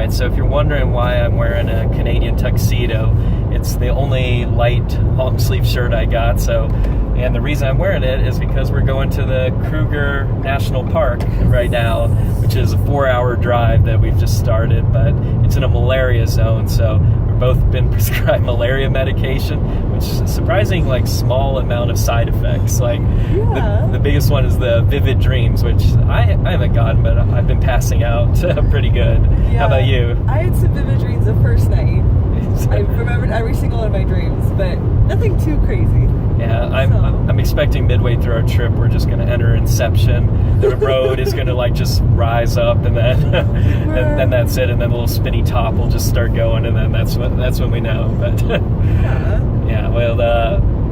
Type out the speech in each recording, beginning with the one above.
So if you're wondering why I'm wearing a Canadian tuxedo, it's the only light long sleeve shirt I got. And the reason I'm wearing it is because we're going to the Kruger National Park right now, which is a 4-hour drive that we've just started, but it's in a malaria zone. So we've both been prescribed malaria medication, which is a surprising, small amount of side effects. The biggest one is the vivid dreams, which I haven't gotten, but I've been passing out pretty good. Yeah. How about you? I had some vivid dreams the first night. I remembered every single one of my dreams, but nothing too crazy. Yeah, I'm expecting midway through our trip we're just going to enter Inception. The road is going to just rise up, and then and then that's it. And then the little spinny top will just start going, and then that's when we know. But yeah, well,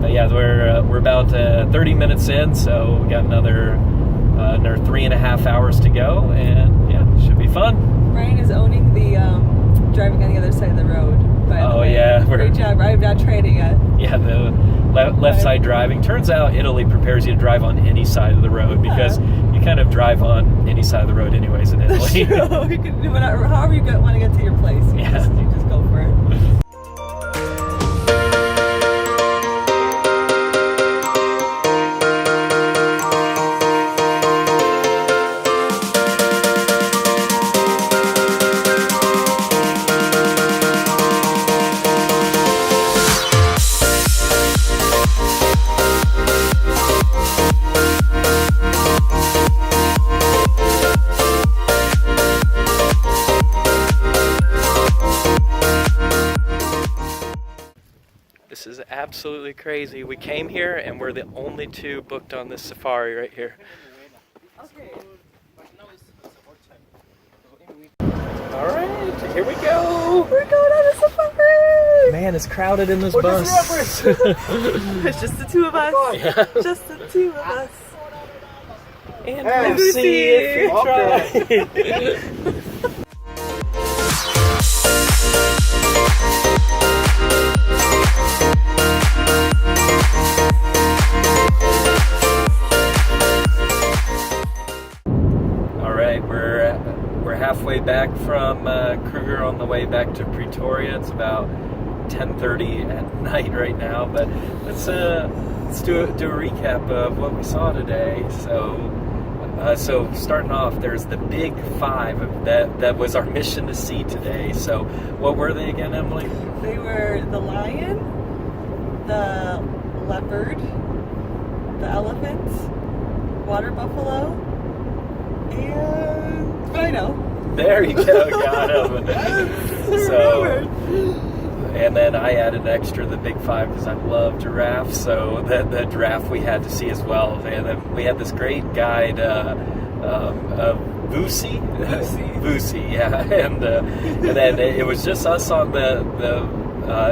but yeah, we're about 30 minutes in, so we got another 3.5 hours to go, and yeah, it should be fun. Brian is owning the driving on the other side of the road. Oh yeah, great job. I'm not training it. Yeah, the left side driving. Turns out Italy prepares you to drive on any side of the road because you kind of drive on any side of the road anyways in Italy. You can do whatever, however you want to get to your place. You just go for it. This is absolutely crazy. We came here and we're the only two booked on this safari right here. Okay. Alright, here we go. We're going on a safari. Man, it's crowded in this bus. It's just the two of us. Yeah. Just the two of us. And Lucy, if you try. We're halfway back from Kruger on the way back to Pretoria. It's about 10:30 at night right now, but let's do a recap of what we saw today. So starting off, there's the big five that was our mission to see today. So what were they again, Emily? They were the lion, the leopard, the elephant, water buffalo, and rhino. There you go, got him. And then I added an extra, the big five, because I love giraffes. So the giraffe we had to see as well. And then we had this great guide, Vusi, yeah. And then it was just us on the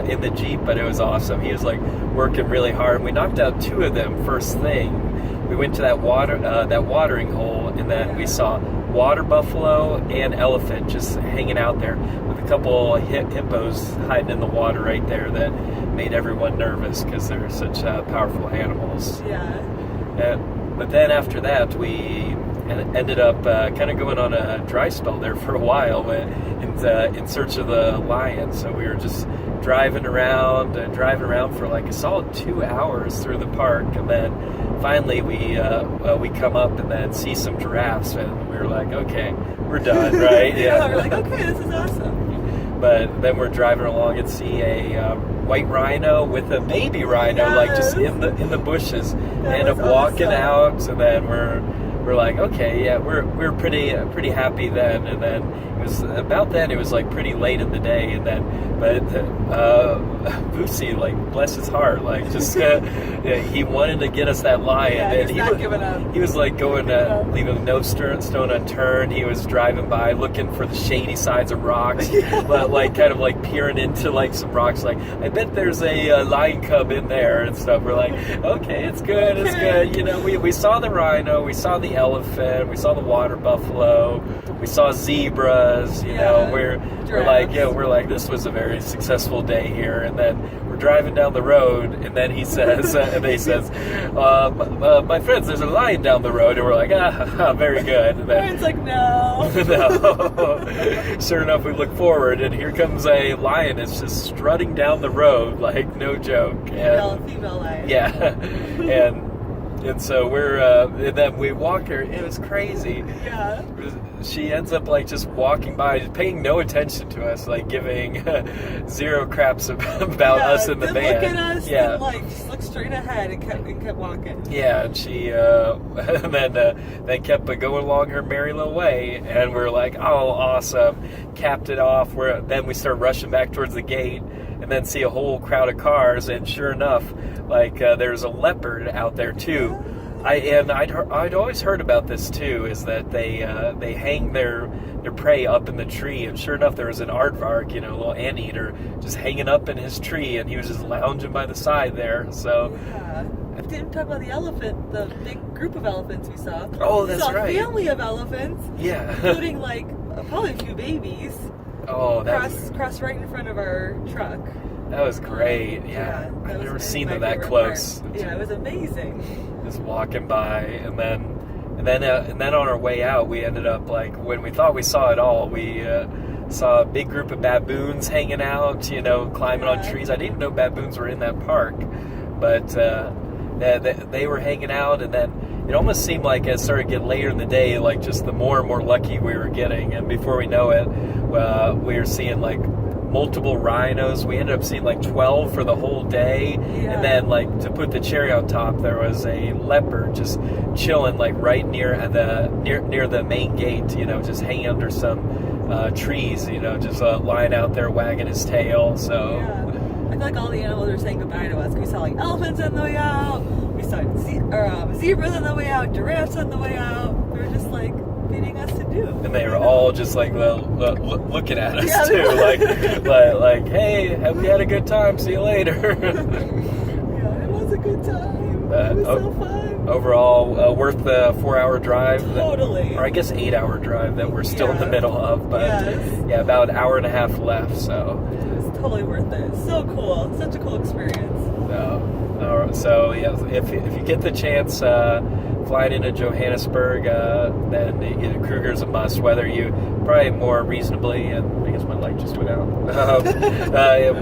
in the Jeep, but it was awesome. He was working really hard. We knocked out two of them first thing. We went to that watering hole, and then we saw water buffalo and elephant just hanging out there with a couple hippos hiding in the water right there that made everyone nervous because they're such powerful animals. Yeah. But then after that, we ended up kind of going on a dry spell there for a while in search of the lion. So we were just driving around for a solid 2 hours through the park, and then finally we come up and then see some giraffes, and we were like, okay, we're done, right? Yeah, we're like, okay, this is awesome. But then we're driving along and see a white rhino with a baby rhino, like just in the bushes. They end up walking out, so then we're like, okay, yeah, we're pretty happy then. And then it was like pretty late in the day, and then Boosie, like, bless his heart, like just he wanted to get us that lion, and he's not giving up. He was like going leaving no stone unturned. He was driving by looking for the shady sides of rocks, but like kind of like peering into like some rocks, like, I bet there's a lion cub in there and stuff. We're like, okay, it's good, it's good. You know, we saw the rhino, we saw the elephant, we saw the water buffalo, we saw zebras. You know, we're like, this was a very successful day here. And then we're driving down the road, and then he says, my friends, there's a lion down the road, and we're like, very good. And then, it's like, no. No. Sure enough, we look forward, and here comes a lion. It's just strutting down the road, like, no joke. Female lion. Yeah, and so and then we walk her. It was crazy. Yeah. She ends up like just walking by, paying no attention to us, like giving zero craps about us in the van. Look at us, and like just looked straight ahead and kept walking. Yeah, and she and then kept going along her merry little way, and we're like, oh, awesome, capped it off. Then we start rushing back towards the gate, and then see a whole crowd of cars, and sure enough, like there's a leopard out there too. I'd always heard about this too, is that they hang their prey up in the tree, and sure enough, there was an aardvark, a little anteater, just hanging up in his tree, and he was just lounging by the side there. So. Yeah. I didn't talk about the elephant, the big group of elephants we saw. Oh, that's right. We saw a family of elephants. Yeah. Including like probably a few babies. Oh, cross right in front of our truck. That was great. Yeah. I've never seen them that close. Yeah, it was amazing. Just walking by, and then on our way out, we ended up, like, when we thought we saw it all, we saw a big group of baboons hanging out, climbing on trees. I didn't even know baboons were in that park, but they were hanging out, and then it almost seemed like as it started to get later in the day, like just the more and more lucky we were getting, and before we know it, we were seeing like multiple rhinos. We ended up seeing like 12 for the whole day. Yeah. And then, like, to put the cherry on top, there was a leopard just chilling like right near the main gate, just hanging under some trees, just lying out there wagging his tail. So I feel like all the animals are saying goodbye to us. We saw like elephants on the way out, we saw zebras on the way out, giraffes on the way out. They were just like bidding us to do. And they were all just like looking at us too, like, hey, hope you had a good time. See you later. Yeah, it was a good time. It was so fun. Overall, worth the 4-hour drive. Totally. Or I guess 8-hour drive that we're still in the middle of. But about an hour and a half left. So it was totally worth it. So cool. Such a cool experience. So yeah, if you get the chance. Flying into Johannesburg, then Kruger's a must. Whether you probably more reasonably, and I guess my light just went out.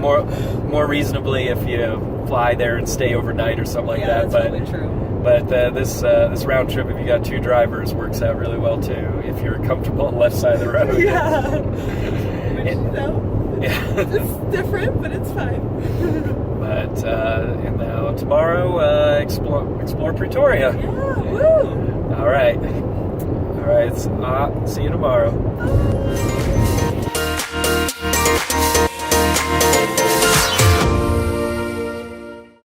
More reasonably if you fly there and stay overnight or something like that. That's totally true. But this round trip, if you got 2 drivers, works out really well too. If you're comfortable on the left side of the road. Yeah. It's different, but it's fine. But and now tomorrow, explore Pretoria. Yeah, woo! All right. See you tomorrow. Bye.